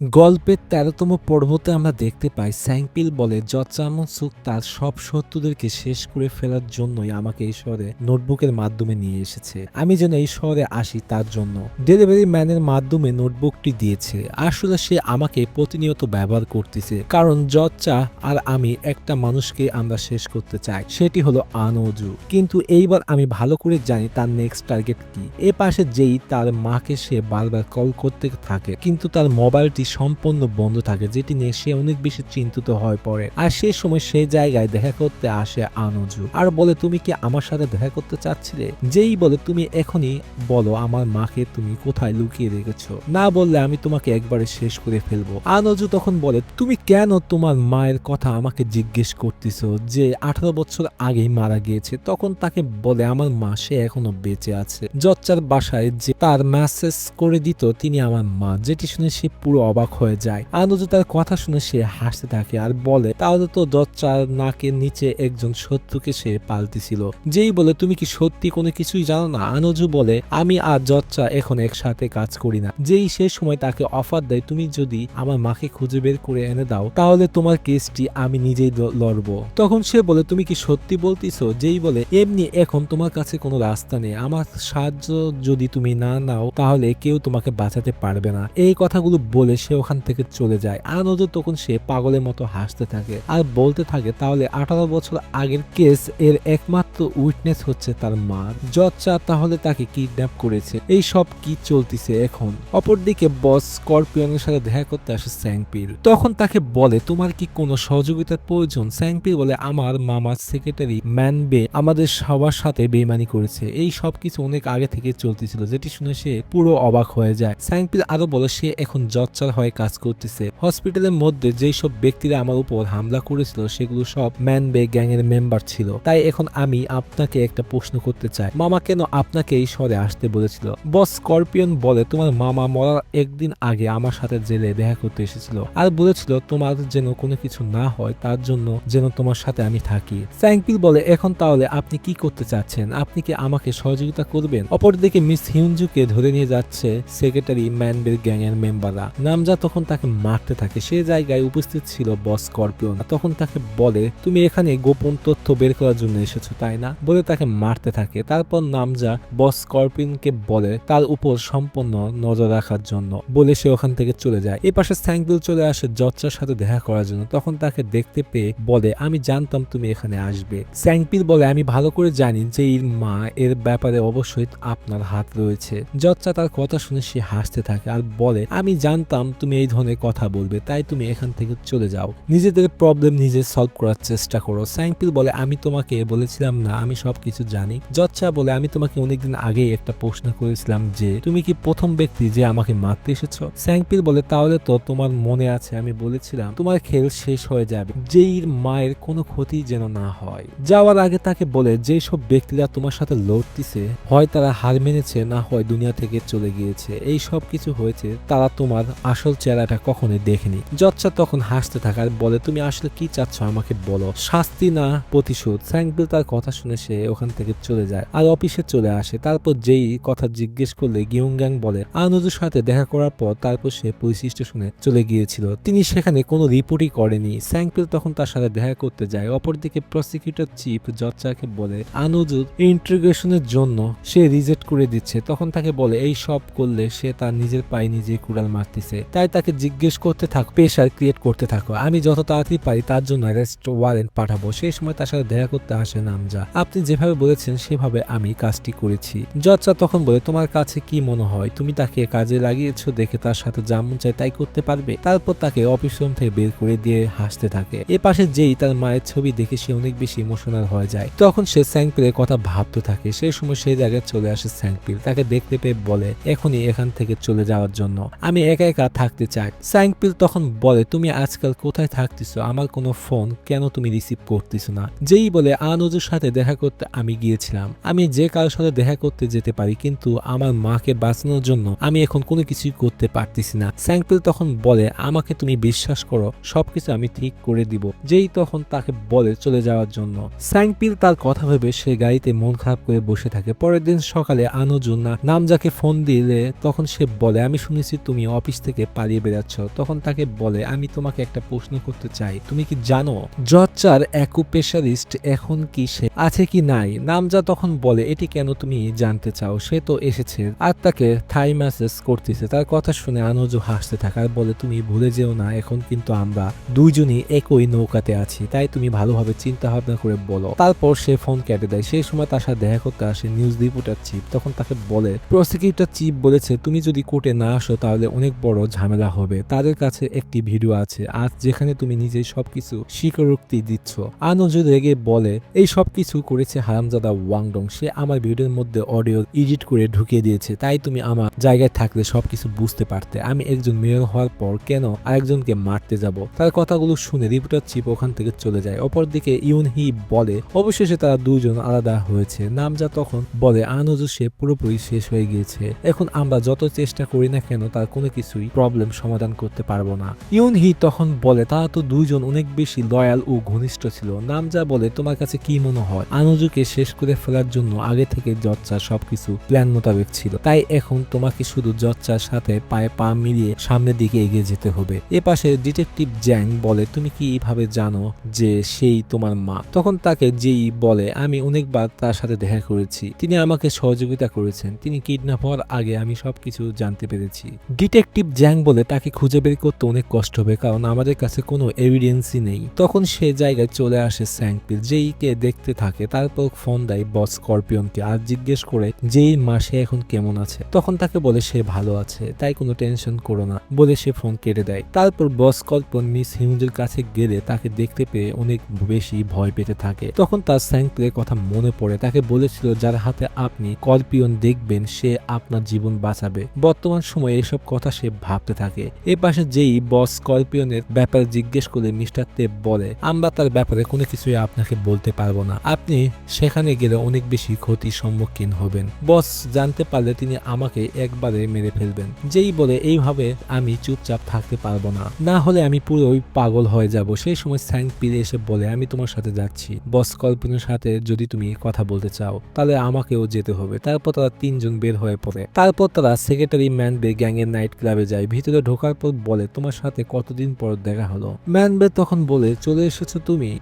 গল্পের ১৩তম পর্বতে আমরা দেখতে পাই স্যাংপিল বলে জচামসুক তার সব শত্রুদেরকে শেষ করে ফেলার জন্যই আমাকে এই শহরে নোটবুকের মাধ্যমে নিয়ে এসেছে। আমি যেন এই শহরে আসি তার জন্য। ডেলিভারি ম্যানের মাধ্যমে নোটবুকটি দিয়েছে। আসলে সে আমাকে প্রতিনিয়ত ব্যবহার করতেছে, কারণ জচ্চা আর আমি একটা মানুষকে আমরা শেষ করতে চাই, সেটি হলো আনোজু। কিন্তু এইবার আমি ভালো করে জানি তার নেক্সট টার্গেট কি। এ পাশে যেই তার মাকে সে বারবার কল করতে থাকে, কিন্তু তার মোবাইলটি সম্পূর্ণ বন্ধ থাকে, যেটি নিয়ে সে অনেক বেশি চিন্তিত হয়ে পড়ে। আর সেই সময় সেই জায়গায় দেখা করতে আসে আনোজু আর বলে, তুমি কি আমার সাথে দেখা করতে চাচ্ছিলে? যেই বলে, তুমি এখনই বলো আমার মাকে তুমি কোথায় লুকিয়ে রেখেছো, না বললে আমি তোমাকে একবারে শেষ করে ফেলবো। আনোজু তখন বলে, তুমি কেন তোমার মায়ের কথা আমাকে জিজ্ঞেস করতেছো, যে 18 বছর আগেই মারা গিয়েছে? তখন তাকে বলে, আমার মা সে এখনো বেঁচে আছে। জচ্চার বাসায় যে তার মেসেজ করে দিত তিনি আমার মা, যেটি শুনে সে পুরো অবাক হয়ে যায়। আনোজু তার কথা শুনে সে হাসতে থাকে আর বলে, তাহলে তো জচ্চার নাকের নিচে একজন শত্রুকে সে পাল্টেছিল। যেই বলে, তুমি কি সত্যি কোনো কিছুই জানো না? আনোজু বলে, আমি আর জচ্চা এখন একসাথে কাজ করি না। যেই সে সময় তাকে অফার দেয়, তুমি যদি আমার মাকে খুঁজে বের করে এনে দাও তাহলে তোমার কেসটি আমি নিজেই লড়বো। তখন সে বলে, তুমি কি সত্যি বলতিছো? যেই বলে, এমনি এখন তোমার কাছে কোনো রাস্তা নেই, আমার সাহায্য যদি তুমি না নাও তাহলে কেউ তোমাকে বাঁচাতে পারবে না। এই কথাগুলো বলে সে ওখান থেকে চলে যায়। আনন্দ তখন সে পাগলের মতো হাসতে থাকে আর বলতে থাকে, তাহলে 18 বছর আগের কেস এর একমাত্র উইটনেস হচ্ছে তার মা। জচ্চা তাহলে তাকে কিডন্যাপ করেছে। এই সব কি চলতেছে এখন? অপরদিকে বস স্করপিয়নের সাথে দেখা করতে আসে স্যাংপিল। তখন তাকে বলে, তোমার কি কোনো সহযোগিতার প্রয়োজন? স্যাংপিল বলে, আমার মামার সেক্রেটারি ম্যানবে আমাদের সবার সাথে বেইমানি করেছে। এই সব কিছু অনেক আগে থেকে চলতেছিল, যেটি শুনে সে পুরো অবাক হয়ে যায়। স্যাংপিল আরো বলে, সে এখন জচ্চার হয়ে কাজ করতেছে। হসপিটালের মধ্যে যেই সব ব্যক্তিরা আমার উপর হামলা করেছিল সেগুলো সব ম্যানবে গ্যাং এর মেম্বার ছিল। তাই এখন আমি আপনাকে একটা প্রশ্ন করতে চাই, মামা কেন আপনাকে এই শহরে আসতে বলেছিল? বস স্করপিয়ন বলে, তোমার মামা মরার একদিন আগে আমার সাথে জেলে দেখা করতে এসেছিল আর বলেছিল তোমার যেন কোনো কিছু না হয় তার জন্য যেন তোমার সাথে আমি থাকি। স্যাংপিল বলে, এখন তাহলে আপনি কি করতে চাচ্ছেন? আপনি কি আমাকে সহযোগিতা করবেন? অপরদিকে মিস হিউনজুকে ধরে নিয়ে যাচ্ছে সেক্রেটারি ম্যানবের গ্যাং এর মেম্বাররা। নামজা তখন তাকে মারতে থাকে। সে জায়গায় উপস্থিত ছিল বস স্করপিয়ন। তখন তাকে বলে, তুমি এখানে গোপন তথ্য বের করার জন্য এসেছো তাই না? বলে তাকে মারতে থাকে। তারপর নামজা বস স্করপিয়নকে বলে তার উপর সম্পূর্ণ নজর রাখার জন্য, বলে সে ওখান থেকে চলে যায়। এ পাশে স্যাংপিল চলে আসে জচ্চার সাথে দেখা করার জন্য। তখন তাকে দেখতে পেয়ে বলে, আমি জানতাম তুমি এখানে আসবে। স্যাংপিল বলে, আমি ভালো করে জানি যে এর মা এর ব্যাপারে অবশ্যই আপনার হাত রয়েছে। জচ্চা তার কথা শুনে সে হাসতে থাকে আর বলে, আমি জানতাম তুমি এই ধরনের কথা বলবে, তাই তুমি এখান থেকে চলে যাও, নিজেদের প্রবলেম নিজে সলভ করার চেষ্টা করো। স্যাংপিল বলে, আমি তোমাকে বলেছিলাম না আমি সবকিছু জানি? জচ্চা বলে, আমি তোমাকে অনেকদিন আগেই একটা প্রশ্ন করেছিলাম যে তুমি কি প্রথম ব্যক্তি যে আমাকে মারতে এসেছো? স্যাংপিল বলে, তাহলে তো তোমার মনে আছে আমি বলেছিলাম তোমার খেল শেষ হয়ে যাবে, যেই মায়ের কোনো ক্ষতি যেন না হয়। যাওয়ার আগে তাকে বলে, যে সব ব্যক্তিরা তোমার সাথে লড়তেছে হয় তারা হার মেনেছে, না হয় দুনিয়া থেকে চলে গিয়েছে। এই সব কিছু হয়েছে, তারা তোমার আসল চেহারাটা কখনোই দেখেনি। জচ্চা তখন হাসতে থাকে আর বলে, তুমি আসলে কি চাচ্ছ আমাকে বলো, শাস্তি না প্রতিশোধ? স্যাংপিল তার কথা শুনে সে ওখান থেকে চলে যায় আর অফিসে চলে আসে। তারপর যেই কথা জিজ্ঞেস করলে গিউংগ্যাং বলে, আনুজুর সাথে দেখা করার পর তারপর সে পুলিশ স্টেশনে চলে গিয়েছিল, তিনি সেখানে কোনো রিপোর্টই করেনি। স্যাংপিল তখন তার সাথে দেখা করতে যায়। অপরদিকে প্রসিকিউটর চিফ জচ্চাকে বলে আনুজুর ইন্টারোগেশনের জন্য সে রিজেক্ট করে দিচ্ছে। তখন তাকে বলে, এই সব করলে সে তার নিজের পায়ে নিজেই কুড়াল মারতেছে, তাই তাকে জিজ্ঞেস করতে থাকো, প্রেশার ক্রিয়েট করতে থাকো, আমি যত তাড়াতাড়ি পারি তার জন্য অ্যারেস্ট ওয়ারেন্ট পাঠাবো। সেই সময় তার সাথে দেখা করতে আসে নামজা। আপনি যেভাবে বলেছেন সেভাবে আমি কাজটি করেছি। জচ্চা তখন বলে, তোমার কাছে কি মনে হয় তুমি তাকে কাজে লাগিয়েছো দেখে তার সাথে যা মন চায় তাই করতে পারবে? তারপর তাকে অফিস রুম থেকে বের করে দিয়ে হাসতে থাকে। এ পাশে যেই তার মায়ের ছবি দেখে সে অনেক বেশি ইমোশনাল হয়ে যায়। তখন সে স্যাংপিলের কথা ভাবতে থাকে। সেই সময় সেই জায়গায় চলে আসে স্যাংপিল, তাকে দেখতে পেয়ে বলে, এখনই এখান থেকে চলে যাওয়ার জন্য, আমি একা একা থাকতে চাই। স্যাংপিল তখন বলে, তুমি আজকাল কোথায় থাকতেছো? আমার কোনো ফোন কেন তুমি রিসিভ করতেছো না? যেই বলে, আনুজুর সাথে দেখা করতে আমি গিয়েছিলাম, আমি যে কারোর সাথে দেখা করতে যেতে পারি, কিন্তু আমার মাকে বাঁচানোর জন্য আমি এখন কোনো কিছুই করতে পারতেছি না। স্যাংপিল তখন বলে, আমাকে তুমি বিশ্বাস করো, সবকিছু আমি ঠিক করে দিব। যেই তখন তাকে বলে চলে যাওয়ার জন্য। স্যাংপিল তার কথা ভেবে সে গাড়িতে মন খারাপ করে বসে থাকে। পরের দিন সকালে আনুজু নামজাকে ফোন দিলে তখন সে বলে, আমি শুনেছি তুমি অফিস থেকে পালিয়ে বেড়াচ্ছ। তখন তাকে বলে আমি তোমাকে একটা প্রশ্ন করতে চাই, তুমি কি জানো জচ্চার অ্যাকুপেশারিস্ট এখন কি সে আছে কি নাই? নামজা তখন বলে এটি কেন তুমি জানতে চাও? সে তো এসেছে আর তাকে থাই ম্যাসেজ করতেছে। তার কথা শুনে আনোজু হাসতে থাকে আর বলে তুমি ভুলে যেও না এখন কিন্তু আমরা দুইজনই একই নৌকাতে আছি, তাই তুমি ভালোভাবে চিন্তা ভাবনা করে বলো। তারপর সে ফোন কেটে দেয়। সেই সময় তার সাথে দেখা করতে আসে নিউজ রিপোর্টার চিফ। তখন তাকে বলে প্রসিকিউটর চিফ বলেছে তুমি যদি কোর্টে না আসো তাহলে অনেক বড় ঝামেলা হবে। তাদের কাছে একটি ভিডিও আছে আজ যেখানে তুমি নিজেই সবকিছু স্বীকারোক্তি দিচ্ছ। আনোজু রেগে বলে এই সবকিছু করেছে হারামজাদা ওয়াংডং। সে আমার ভিডিওর মধ্যে অডিও এডিট করে ঢুকিয়ে দিয়েছে, তাই তুমি আমার জায়গায় থাকলে সবকিছু বুঝতে পারতে। আমি একজন মেয়র হওয়ার পর কেন আরেকজনকে মারতে যাব? তার কথাগুলো শুনে রিপোর্টার চিফ ওখান থেকে চলে যায়। অপরদিকে ইউনহি বলে অবশেষে তারা দুজন আলাদা হয়েছে। নামজা তখন বলে আনোজু সে পুরোপুরি শেষ হয়ে গিয়েছে, এখন আমরা যত চেষ্টা করি না কেন তার কোনো কিছুই প্রবলেম সমাধান করতে পারবো না। ইউনহি তখন বলে তারা তো দুইজন অনেক বেশি লয়াল ও ঘনিষ্ঠ ছিল। নামজা বলে তোমার কাছে কি মনে হয় আনোজুকে শেষ করে ফেলার জন্য আগে থেকে জচ্চা সবকিছু প্ল্যান মোতাবেক ছিল, তাই এখন তোমাকে শুধু জচ্চার সাথে পায়ে পা মিলিয়ে সামনের দিকে এগিয়ে যেতে হবে। এ পাশে ডিটেকটিভ জ্যাং বলে তুমি কি এইভাবে জানো যে সেই তোমার মা? তখন তাকে যেই বলে আমি অনেকবার তার সাথে দেখা করেছি, তিনি আমাকে সহযোগিতা করেছেন, তিনি কিডন্যাপ হওয়ার আগে আমি সবকিছু জানতে পেরেছি। ডিটেকটিভ জ্যাং বলে তাকে খুঁজে বের করতে অনেক কষ্ট হবে কারণ আমাদের কাছে কোনো এভিডেন্সই নেই। তখন সে জায়গায় চলে আসে স্যাংপিল, যেইকে দেখতে থাকে। তারপর ফোন দেয় বস স্করপিয়নকে আর জিজ্ঞেস করে যেই মা সে এখন কেমন আছে। তখন তাকে বলে সে ভালো আছে, তাই কোনো টেনশন করো না বলে সে ফোন কেটে দেয়। তারপর বস স্করপিয়ন মিস হিউজের কাছে গেলে তাকে দেখতে পেয়ে অনেক বেশি ভয় পেতে থাকে। তখন তার স্যাংপিলের কথা মনে পড়ে, তাকে বলেছিল যার হাতে আপনি স্করপিয়ন দেখবেন সে আপনার জীবন বাঁচাবে। বর্তমান সময়ে এসব কথা সে ভাবতে থাকে। এ পাশে যেই বস স্করপিয়নের ব্যাপারে জিজ্ঞেস করে মিস্টার টেপ বলে আমরা তার ব্যাপারে কোনো কিছুই আপনাকে বলতে পারবো না, আপনি সেখানে গেলে অনেক বেশি ক্ষতির সম্মুখীন হবেন। বস জানতে পারলে তিনি আমাকে একবারে মেরে ফেলবেন। যেই বলে এইভাবে আমি চুপচাপ থাকতে পারবো না, না হলে আমি পুরোই পাগল হয়ে যাব। সেই সময় স্যাংপিল এসে বলে আমি তোমার সাথে যাচ্ছি, বস স্করপিয়নের সাথে যদি তুমি কথা বলতে চাও তাহলে আমাকেও যেতে হবে। তারপর তারা তিনজন বের হয়ে পড়ে। তারপর তারা সেক্রেটারি ম্যানবে গ্যাংয়ের নাইট ক্লাবে যায়। ভিতরে ঢোকার পর বলে তোমার সাথে কতদিন পর দেখা হলো? ম্যানবে তখন বলে চলে এসেছো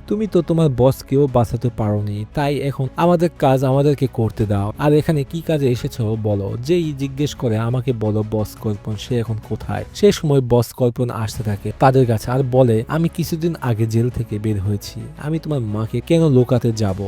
তুমি তো তোমার বসকেও বাঁচাতে পারোনি, তাই এখন আমাদের কাজ আমাদেরকে করতে দাও। আর এখানে কি কাজে এসেছো বলো? যেই জিজ্ঞেস করে আমাকে বলো বস স্করপিয়ন সে এখন কোথায়? সে সময় বস স্করপিয়ন আসতে থাকে তাদের কাছে আর বলে আমি কিছুদিন আগে জেল থেকে বের হয়েছি, আমি তোমার মাকে কেন লোকাতে যাব?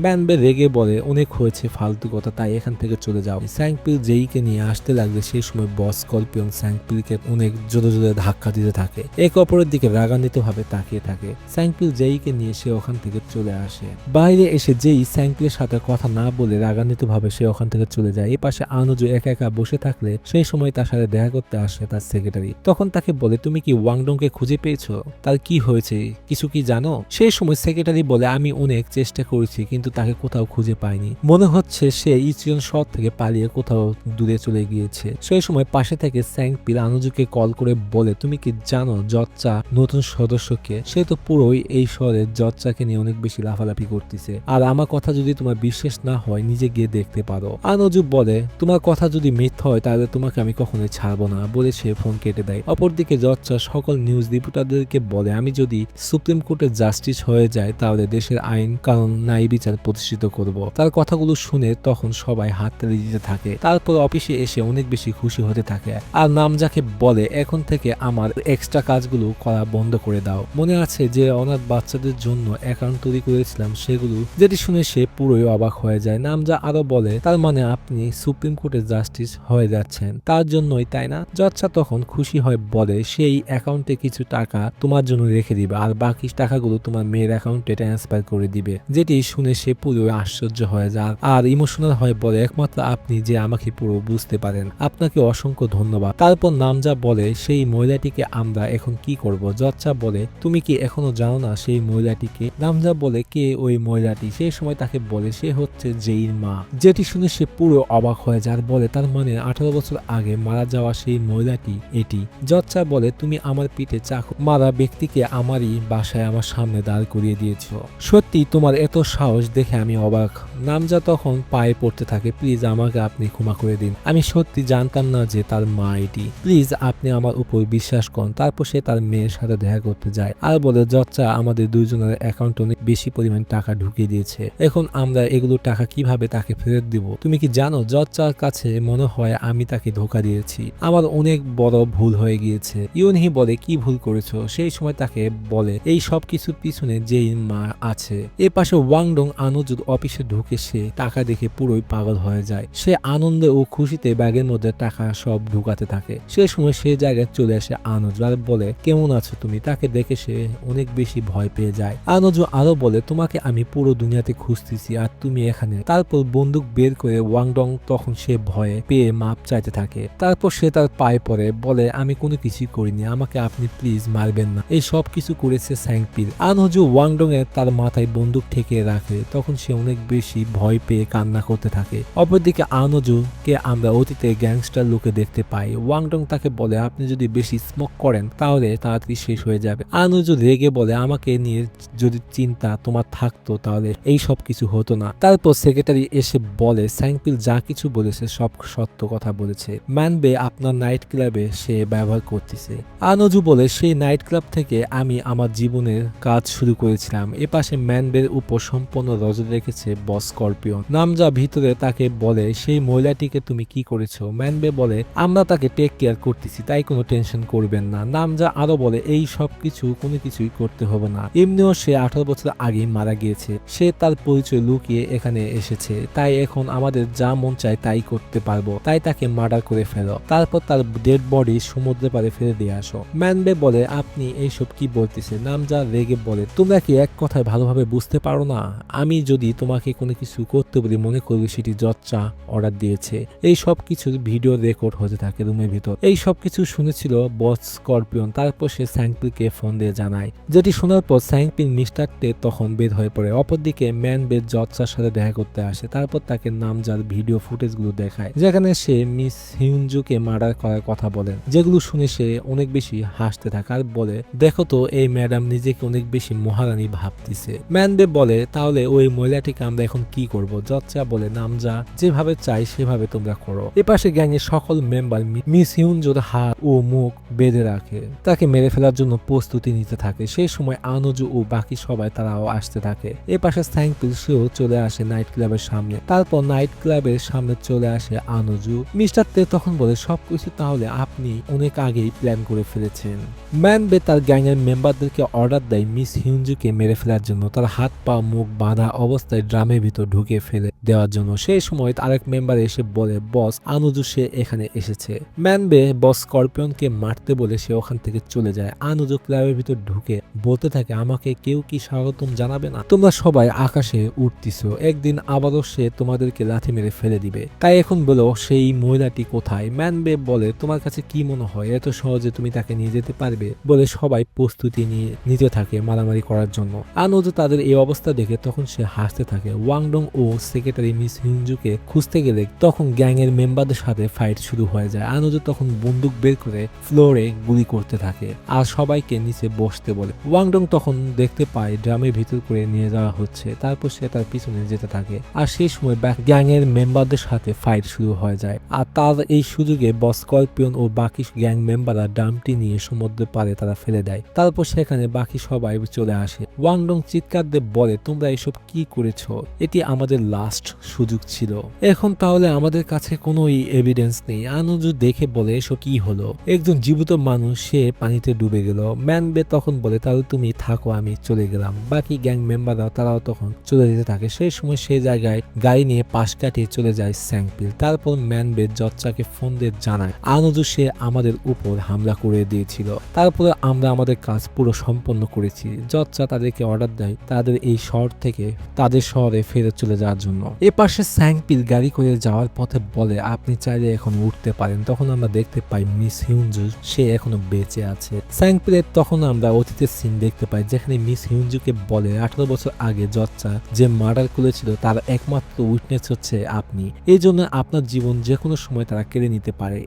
ম্যানবে রেগে বলে অনেক হয়েছে ফালতু কথা, তাই এখান থেকে চলে যাও। স্যাংপিল যেইকে নিয়ে আসতে লাগলে সেই সময় বস স্করপিয়ন স্যাংপিলকে অনেক জোরে জোরে ধাক্কা দিতে থাকে। এক অপরের দিকে রাগান্বিত ভাবে তাকিয়ে থাকে। স্যাংপিল যেইকে নিয়ে সে ওখান থেকে চলে আসে। বাইরে এসে যেই স্যাংপিলের সাথে কথা না বলে রাগান্বিত ভাবে সে ওখান থেকে চলে যায়। এই পাশে আনোজু একা একা বসে থাকলে সেই সময় তার সাথে দেখা করতে আসে তার সেক্রেটারি। তখন তাকে বলে তুমি কি ওয়াংডংকে খুঁজে পেয়েছো? তার কি হয়েছে কিছু কি জানো? সেই সময় সেক্রেটারি বলে আমি অনেক চেষ্টা করেছি কিন্তু তাকে কোথাও খুঁজে পাইনি, মনে হচ্ছে সে ইচিয়ন শহর থেকে পালিয়ে কোথাও দূরে চলে গিয়েছে। সেই সময় পাশে থেকে স্যাংপিল আনোজুকে কল করে বলে তুমি কি জানো জচ্চা নতুন সদস্যকে? সে তো পুরোই এই শহরে জচ্চাকে নিয়ে অনেক বেশি লাফালাফি করতেছে, আর আমার কথা যদি তোমার বিশ্বাস না হয় নিজে গিয়ে দেখতে পারো। আনোজু বলে তোমার কথা যদি মিথ্যা হয় তাহলে তোমাকে আমি কখনোই ছাড়বো না বলে সে ফোন কেটে দেয়। অপরদিকে জচ্চা সকল নিউজ রিপোর্টারদেরকে বলে আমি যদি সুপ্রিম কোর্টের জাস্টিস হয়ে যায় তাহলে দেশের আইন কানুন ন্যায় বিচার প্রতিষ্ঠিত করব। তার কথাগুলো শুনে তখন সবাই হাততালি দিতে থাকে। তারপর অফিসে এসে অনেক বেশি খুশি হতে থাকে আর নামজাকে বলে এখন থেকে আমার এক্সট্রা কাজগুলো করা বন্ধ করে দাও। মনে আছে যে অনাথ বাচ্চাদের জন্য অ্যাকাউন্ট তৈরি করেছিলাম সেগুলো? যেটি শুনে সে পুরোই অবাক হয়ে যায়। নামজা আরো বলে তার মানে আপনি সুপ্রিম কোর্টের জাস্টিস হয়ে যাচ্ছেন তার জন্যই, তাই না? জচ্চা তখন খুশি হয়ে বলে সেই অ্যাকাউন্টে কিছু টাকা তোমার জন্য রেখে দিবে আর বাকি টাকাগুলো তোমার মেয়ের অ্যাকাউন্টে ট্রান্সফার করে দিবে। যেটি শুনে সে পুরো আশ্চর্য হয়ে যায় আর ইমোশনাল হয়ে বলে একমাত্র আপনি যে আমাকে পুরো বুঝতে পারেন, আপনাকে অসংখ্য ধন্যবাদ। তারপর নামজা বলে সেই মহিলাটিকে আমরা এখন কি করব? জচ্চা বলে তুমি কি এখনো জানো না সেই মহিলাটিকে? নামজা বলে কে ওই মহিলাটি? সেই সময় তাকে বলে সে হচ্ছে জেইর মা। যেটি শুনে সে পুরো অবাক হয়ে যায় আর বলে তার মানে 18 বছর আগে মারা যাওয়া সেই মহিলাটি এটি। জচ্চা বলে তুমি আমার পিঠে চাকু মারা ব্যক্তিকে আমারই বাসায় আমার সামনে দাঁড় করিয়ে দিয়েছ, সত্যি তোমার এত সাহস দেখে আমি অবাক। নামজা তখন পায়ে পড়তে থাকে প্লিজ আমাকে আপনি ক্ষমা করে দিন, আমি সত্যি জানতাম না যে তার মা এটি, প্লিজ প্লিজ আপনি আমার উপর বিশ্বাস করুন। তারপর সে তার মেয়ের সাথে দেখা করতে যায় আর বলে জচ্চা আমাদের দুইজনের অ্যাকাউন্টে অনেক বেশি পরিমাণ টাকা ঢুকিয়ে দিয়েছে, এখন আমরা এগুলো টাকা কিভাবে তাকে ফেরত দিব। তুমি কি জানো জচ্চার কাছে মনে হয় আমি তাকে ধোকা দিয়েছি, আমার অনেক বড় ভুল হয়ে গিয়েছে। ইউনহি বলে কি ভুল করেছো। সেই সময় তাকে বলে এই সব কিছুর পিছনে যেই মা আছে। এ পাশে ওয়াংডং আনুজুর অফিসে ঢুকে সে টাকা দেখে পুরোই পাগল হয়ে যায়। সে আনন্দে ও খুশিতে ব্যাগের মধ্যে টাকা সব ঢুকাতে থাকে। সে সময় সে জায়গায় চলে আসে আনুজ আর বলে কেমন আছো তুমি। তাকে দেখে সে অনেক বেশি ভয় পেয়ে যায়। আনুজু আরো বলে তোমাকে আমি পুরো দুনিয়াতে খুঁজতেছি আর তুমি এখানে। তারপর বন্দুক বের করে ওয়াংডং তখন সে ভয়ে পেয়ে মাপ চাইতে থাকে। তারপর সে তার পায়ে পড়ে বলে আমি কোনো কিছুই করিনি, আমাকে আপনি প্লিজ মারবেন না, এই সব কিছু করেছে স্যাংপিল। আনহজু ওয়াংডং এর তার মাথায় বন্দুক ঠেকিয়ে রাখে, তখন সে অনেক বেশি ভয় পেয়ে কান্না করতে থাকে। অপরদিকে আনহজু কে আমরা অতীতে গ্যাংস্টার লোকে দেখতে পাই। ওয়াংডং তাকে বলে আপনি যদি বেশি স্মোক করেন তাহলে তাড়াতাড়ি শেষ হয়ে যাবে। আনহজু রেগে বলে আমাকে নিয়ে যদি চিন্তা তোমার থাকতো তাহলে এই সব কিছু হতো না। তারপর সেক্রেটারি এসে বলে স্যাংপিল যা কিছু বলেছে সব সত্য কথা বলেছে, ম্যানবে আপনার নাইট ক্লাবে সে ব্যবহার করতেছে। আনজু বলে সেই নাইট ক্লাব থেকে আমি আমার জীবনের কাজ শুরু করেছিলাম। এপাশে ম্যানবের উপর সম্পূর্ণ নজর রেখেছে বস স্করপিয়ন। নামজা ভিতরে তাকে বলে সেই মহিলাটিকে তুমি কি করেছো। ম্যানবে বলে আমরা তাকে টেক কেয়ার করতেছি, তাই কোনো টেনশন করবেন না। নামজা আরো বলে এই সব কিছু কোনো কিছুই করতে হবে না, এমনিও সে 18 বছর আগে মারা গিয়েছে, সে তার পরিচয় লুকিয়ে এখানে এসেছে, তাই এখন আমাদের যা মন চায় তাই করতে পারবো, তাই তাকে মার্ডার করে ফেলো, তারপর তার ডেড বডি সমুদ্রের পাড়ে ফেলে দিয়ে আসো। ম্যানবে বলে আপনি এইসব কি বলতেছেন। নামজা রেগে বলে তোমরা কি এক কথায় ভালোভাবে বুঝতে পারো না, আমি যদি তোমাকে কোনো কিছু করতে বলি মনে করবে সেটি জচ্চা অর্ডার দিয়েছে। এই সব কিছুর ভিডিও রেকর্ড হতে থাকে রুমের ভিতর। এই সব কিছু শুনেছিল বস স্করপিয়ন। তারপর সে স্যাংপিলকে ফোন দিয়ে জানায়, যেটি শোনার পর স্যাংপিল মিস্টার টে তখন বের হয়ে পড়ে। অপরদিকে ম্যানবে জচ্চার সাথে দেখা করতে আসে। তারপর তাকে নামজার ভিডিও ফুটেজগুলো দেখায় যেখানে সে মিস হিউনজুকে মার্ডার করার কথা বলেন, যেগুলো শুনে সে অনেক বেশি হাসতে থাকে আর বলে দেখো তো এই ম্যাডাম নিজেকে অনেক বেশি মহারানী ভাবতেছে। ম্যানবে বলে তাহলে ওই মহিলাটিকে আমরা এখন কি করব। জচ্চা বলে নামজা যেভাবে চাই সেভাবে তোমরা করো। এপাশে গ্যাংয়ের সকল মেম্বার মিস হিউনজুর হাত ও মুখ বেঁধে রাখে, তাকে মেরে ফেলার জন্য প্রস্তুতি নিতে থাকে। সেই সময় আনজু ও বাকি সবাই তারাও আসতে থাকে। এপাশে স্যাংপিল সেও চলে আসে নাইট ক্লাবের সামনে। তারপর নাইট ক্লাবের সামনে চলে আসে আনজু। মিস্টার তে তখন বলে সবকিছু তাহলে আপনি অনেক আগেই প্ল্যান করে ফেলেছেন। ম্যানবে তার গ্যাংয়ের মেম্বারদেরকে অর্ডার দেয় মিস হিউনজুকে মেরে ফেলার জন্য, তার হাত পা মুখ বাঁধা অবস্থায় ড্রামের ভিতর ঢুকে ফেলে দেওয়ার জন্য। সেই সময় আরেক মেম্বার এসে বলে বস আনজু সে এখানে এসেছে। ম্যানবে বস স্করপিয়নকে মারতে বলে সে ওখান থেকে চলে যায়। আনজু ক্লাবের ভিতর ঢুকে বলতে থাকে আমাকে কেউ কি স্বাগতম জানাবে না, তোমরা সবাই আকাশে উঠতিছো, একদিন আবারও সে তোমাদেরকে লাথি মেরে ফেলে দিবে, তাই এখন বলো সেই মহিলাটি কোথায়। ম্যানবে বলে তোমার কাছে কি মনে হয় এত সহজে তুমি তাকে নিয়ে যেতে পারবে। বলে সবাই প্রস্তুতি নিয়ে নিতে থাকে মারামারি করার জন্য। আনজু তাদের এই অবস্থা দেখে তখন সে হাসতে থাকে। ওয়াংডং ও সেক্রেটারি মিস হিউনজুকে খুঁজতে গেলে তখন গ্যাং এর মেম্বারদের সাথে ফাইট শুরু হয়ে যায়। আনজু তখন বন্দুক বের করে ফ্লোরে গুলি করতে থাকে আর সবাইকে নিচে বসতে বলে। ওয়াংডং তখন দেখতে পায় ড্রামের ভিতর করে নিয়ে যাওয়া হচ্ছে, তারপর সে তার পিছনে যেতে থাকে আর সেই সময় গ্যাং এর মেম্বারদের সাথে ফাইট শুরু হয়ে যায়। আর তার এই সুযোগে বস স্করপিয়ন ও বাকি গ্যাং মেম্বাররা ড্রামটি নিয়ে সমুদ্রের পাড়ে তারা ফেলে দেয়। তারপর সেখানে বাকি সবাই চলে আসে। ওয়াংডং চিৎকার দিয়ে বলে তোমরা এসব কি করেছো, এটি আমাদের লাস্ট সুযোগ ছিল, এখন তাহলে আমাদের কাছে কোনো এভিডেন্স নেই। আনজু দেখে বলে এসব কি হলো, একজন জীবিত মানুষ সে পানিতে ডুবে গেল। ম্যানবে তখন বলে তাহলে তুমি থাকো আমি চলে গেলাম। বাকি গ্যাং মেম্বাররা তারাও তখন চলে যেতে থাকে। সেই সময় সেই জায়গায় গাড়ি নিয়ে পাশ কাটিয়ে চলে যায় স্যাংপিল। তারপর ম্যানবে জচ্চাকে ফোন দিয়ে জানায় আনজু সে আমাদের উপর হামলা করে দিয়েছিল, তারপরে আমরা আমাদের কাজ পুরো সম্পন্ন করেছি। জচ্চা তাদেরকে অর্ডার দেয় তাদের এই শহর থেকে তাদের শহরে ফেরত চলে যাওয়ার জন্য। এপাশে স্যাংপিল গাড়ি করে যাওয়ার পথে বলে আপনি চাইলে এখন উঠতে পারেন। তখন আমরা দেখতে পাই মিস হিউনজু সে এখনো বেঁচে আছে। স্যাংপিলের তখন আমরা অতীতের সিন দেখতে পাই যেখানে মিস হিউনজুকে বলে 18 বছর আগে জচ্চা যে মার্ডার করেছিল তার একমাত্র উইটনেস হচ্ছে আপনি, এই জন্য আপনার জীবন যে কোনো সময় তারা কেড়ে নিতে পারে।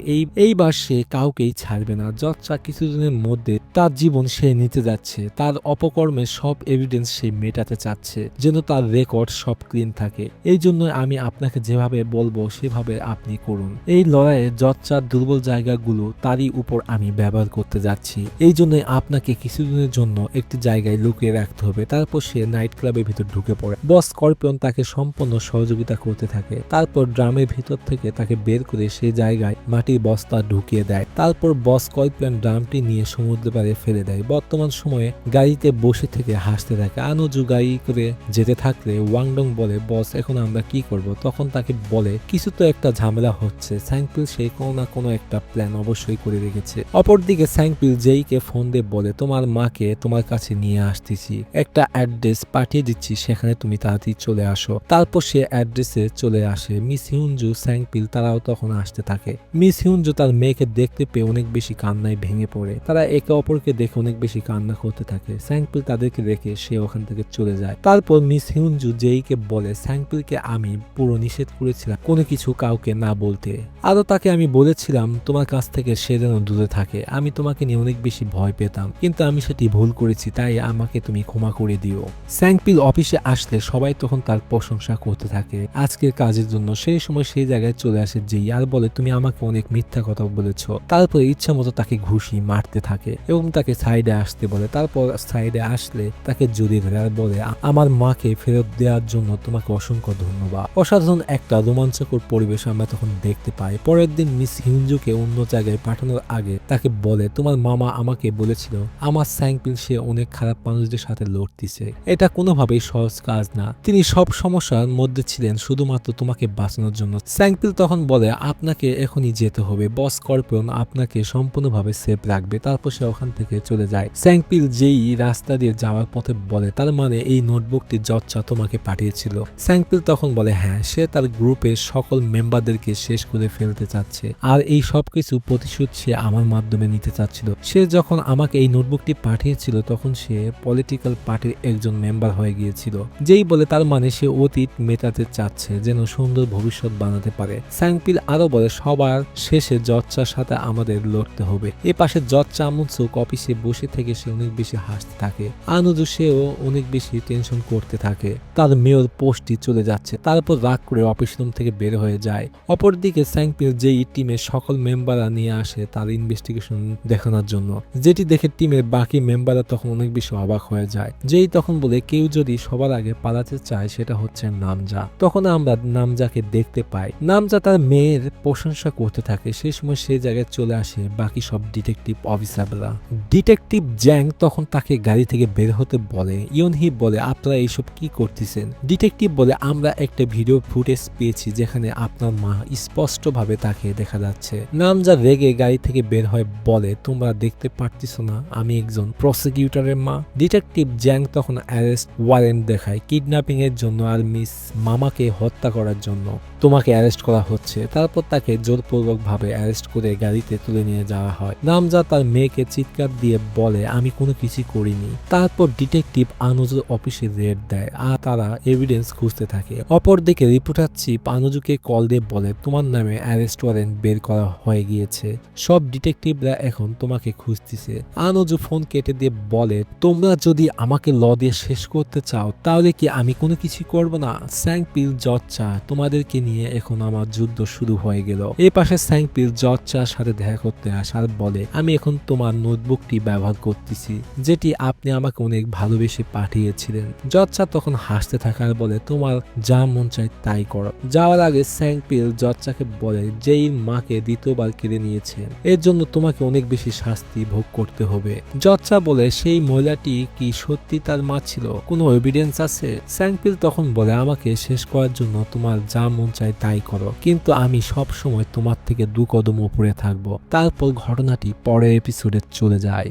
এইবার সে কাউকেই ছাড়বে না। জচ্চা কিছুদিনের মধ্যে তার জীবন সে নিতে যাচ্ছে, তার অপকর্মের সব এভিডেন্স সে মেটাতে চাচ্ছে যেন তার রেকর্ড সব ক্লিন থাকে। এই জন্য আমি আপনাকে যেভাবে বলবো সেভাবে আপনি করুন। এই লড়াইয়ে জচ্চার দুর্বল জায়গা জায়গাগুলো তারই উপর আমি ব্যবহার করতে যাচ্ছি। এই জন্যই আপনাকে কিছুদিনের জন্য একটি জায়গায় লুকিয়ে রাখতে হবে। তারপর সে নাইট ক্লাবের ভিতর ঢুকে পড়ে। বস স্করপিয়ন তাকে সম্পূর্ণ সহযোগিতা করতে থাকে। তারপর ড্রামের ভিতর থেকে তাকে বের করে সেই জায়গায় মাটির বস্তা ঢুকিয়ে দেয়। তারপর বস স্করপিয়ন ড্রামটি নিয়ে সমুদ্র পাড়ে ফেলে দেয়। বর্তমান সময়ে গাড়িতে বসে থেকে হাসতে থাকে। আনুজু গাড়ি করে যেতে থাকলে ওয়াংডং বলে, বস এখন আমরা কি করব? তখন তাকে বলে, কিছু তো একটা ঝামেলা হচ্ছে। স্যাংপিল সেই কোনো না কোনো একটা প্ল্যান অবশ্যই করে রেখেছে। অপরদিকে স্যাংপিল জেইকে ফোন দিয়ে বলে, তোমার মাকে তোমার কাছে নিয়ে আসতেছি, একটা অ্যাড্রেস পাঠিয়ে দিচ্ছি, সেখানে তুমি তাড়াতাড়ি চলে আসো। তারপর সে অ্যাড্রেসে চলে আসে। মিস হিউনজু, স্যাংপিল তারাও তখন আসতে থাকে। মিস হিউনজু তার মেয়েকে দেখতে পেয়ে অনেক বেশি কান্নায় ভেঙে পড়ে। তারা একে অপরকে দেখে অনেক বেশি কান্না করতে থাকে। স্যাংপিল তাদেরকে রেখে সে ওখান থেকে চলে যায়। তারপর মিস হিউনজু জেইকে বলে, স্যাংপিলকে আমি পুরো নিষেধ করেছিলাম কোনো কিছু কাউকে না বলতে। আরো তাকে আমি বলেছিলাম তোমার কাছ থেকে সে যেন দূরে থাকে। আমি তোমাকে নিয়ে অনেক বেশি ভয় পেতাম, কিন্তু আমি সেটি ভুল করেছি, তাই আমাকে তুমি ক্ষমা করে দিও। স্যাংপিল অফিসে আসলে সবাই তখন তার প্রশংসা করতে থাকে আজকের কাজের জন্য। সেই সময় সেই জায়গায় চলে আসে জেই আর বলে, তুমি আমাকে অনেক মিথ্যা কথা বলেছ। তারপরে ইচ্ছা মতো তাকে ঘুষি মারতে থাকে এবং তাকে সাইডে আসতে বলে। তারপর সাইডে আসলে তাকে জড়িয়ে ধরে আর বলে, আমার মাকে ফেরত দেওয়ার জন্য তোমাকে অসংখ্য ধন্যবাদ। অসাধারণ একটা রোমাঞ্চকর পরিবেশ আমরা তখন দেখতে পাই। পরের দিন মিস হিউনজুকে অন্য জায়গায় পাঠানোর আগে তাকে বলে, তোমার মামা আমাকে বলেছিল আমার স্যাংপিল সে অনেক খারাপ মানুষদের সাথে লড়তেছে, এটা কোনোভাবেই সহজ কাজ না। তিনি সব সমস্যার মধ্যে ছিলেন শুধুমাত্র তোমাকে বাঁচানোর জন্য। স্যাংপিল তখন বলে, আপনাকে এখনই যেতে হবে, বস স্করপিয়ন আপনাকে সম্পূর্ণভাবে সেফ রাখবে। তারপর সে ওখান থেকে চলে যায়। স্যাংপিল যেই রাস্তা দিয়ে যাওয়ার পথে বলে, তার মানে এই নোটবুকটি জচ্চা তোমাকে পাঠিয়েছিল। স্যাংপিল তখন বলে, হ্যাঁ, সে তার গ্রুপের সকল মেম্বারদেরকে শেষ করে ফেলতে চাচ্ছে, আর এই সবকিছু প্রতিশোধ সে আমার মাধ্যমে নিতে চাচ্ছিল। সে যখন আমাকে এই নোটবুকটি পাঠিয়েছিল তখন সে পলিটিক্যাল পার্টির একজন মেম্বার হয়ে গিয়েছিল। যেই বলে, তার মানে সে অতীত মেটাতে চাচ্ছে যেন সুন্দর ভবিষ্যৎ বানাতে পারে। স্যাংপিল আরো বলে, সবার শেষে জচ্চার সাথে আমাদের লড়তে হবে। এ পাশে জচ্চা আমুনসুক অফিসে বসে থেকে সে অনেক বেশি হাসতে থাকে। আনুজু সেও অনেক বেশি টেনশন করতে থাকে, তার মেয়র পোস্টটি চলে যাচ্ছে। তারপর রাগ করে অফিস রুম থেকে বের হয়ে যায়। অপরদিকে স্যাংপিল যেই টিমের সকল মেম্বাররা নিয়ে আসে তার ইনভেস্টিগেশন দেখানোর জন্য, যেটি দেখে টিমের বাকি মেম্বাররা তখন অনেক বেশি অবাক হয়ে যায়। যেই তখন বলে, কেউ যদি সবার আগে পালাতে চায় সেটা হচ্ছে নামজা। তখন আমরা নামজাকে দেখতে পাই। নামজা তার মেয়ের প্রশংসা করতে থাকে। সেই সময় সেই জায়গায় চলে আসে বাকি সব ডিটেকটিভ অফিসাররা। ডিটেকটিভ জ্যাং তখন তাকে গাড়ি থেকে বের হতে বলে। ইয়নহি বলে, আপনারা এইসব কি করতেছেন? ডিটেকটিভ বলে, আমরা একটা ভিডিও ফুটেজ পেয়েছি যেখানে আপনার মা স্পষ্টভাবে তাকে দেখা যাচ্ছে। নামজা রেগে গাড়ি থেকে বের হয়ে বলে, তোমরা দেখতে পারতেছ না আমি একজন প্রসিকিউটরের মা? ডিটেকটিভ জ্যাং তখন অ্যারেস্ট ওয়ারেন্ট দেখায় কিডন্যাপিং এর জন্য আর মিস মামাকে হত্যা করার জন্য তোমাকে অ্যারেস্ট করা হচ্ছে। তারপর তাকে জোরপূর্বক ভাবে অ্যারেস্ট করে গাড়িতে তুলে নিয়ে যাওয়া হয়। নামজা তার মেয়েকে চিৎকার দিয়ে বলে, আমি কোনো কিছু করিনি। তারপর ডিটেকটিভ আনুজুর অফিসে রেড দেয় আর তারা এভিডেন্স খুঁজতে থাকে। অপরদিকে রিপোর্টার চিফ আনুজুকে কল দিয়ে বলে, তোমার নামে অ্যারেস্ট ওয়ারেন্ট বের করা হয়ে গিয়েছে, সব ডিটেকটিভরা এখন তোমাকে খুঁজতেছে। আনুজু ফোন কেটে দিয়ে বলে, তোমরা যদি আমাকে ল দিয়ে শেষ করতে চাও তাহলে কি আমি কোনো কিছু করব না? স্যাংপিল জচ্চা তোমাদেরকে নিয়ে এখন আমার যুদ্ধ শুরু হয়ে গেল। এই পাশে স্যাংপিল জচ্চার সাথে দেখা করতে আসার বলে, আমি এখন তোমার নোটবুকটি ব্যবহার করতেছি যেটি আপনি আমাকে অনেক ভালোবেসে পাঠিয়েছিলেন। জচ্চা তখন হাসতে থাকার বলে, তোমার যা মন চায় তাই করো। যাওয়ার আগে স্যাংপিল জচ্চাকে বলে, যেই মাকে দ্বিতীয়বার কেড়ে নিয়েছে এর জন্য তোমাকে অনেক বেশি শাস্তি ভোগ করতে হবে। জচ্চা বলে, সেই মহিলাটি কি সত্যি তার মা ছিল? কোনো এভিডেন্স আছে? স্যাংপিল তখন বলে, আমাকে শেষ করার জন্য তোমার যা মন চায় তাই করো, কিন্তু আমি সব সময় তোমার থেকে 2 কদম উপরে থাকবো। তারপর ঘটনাটি পরের এপিসোডে চলে যায়।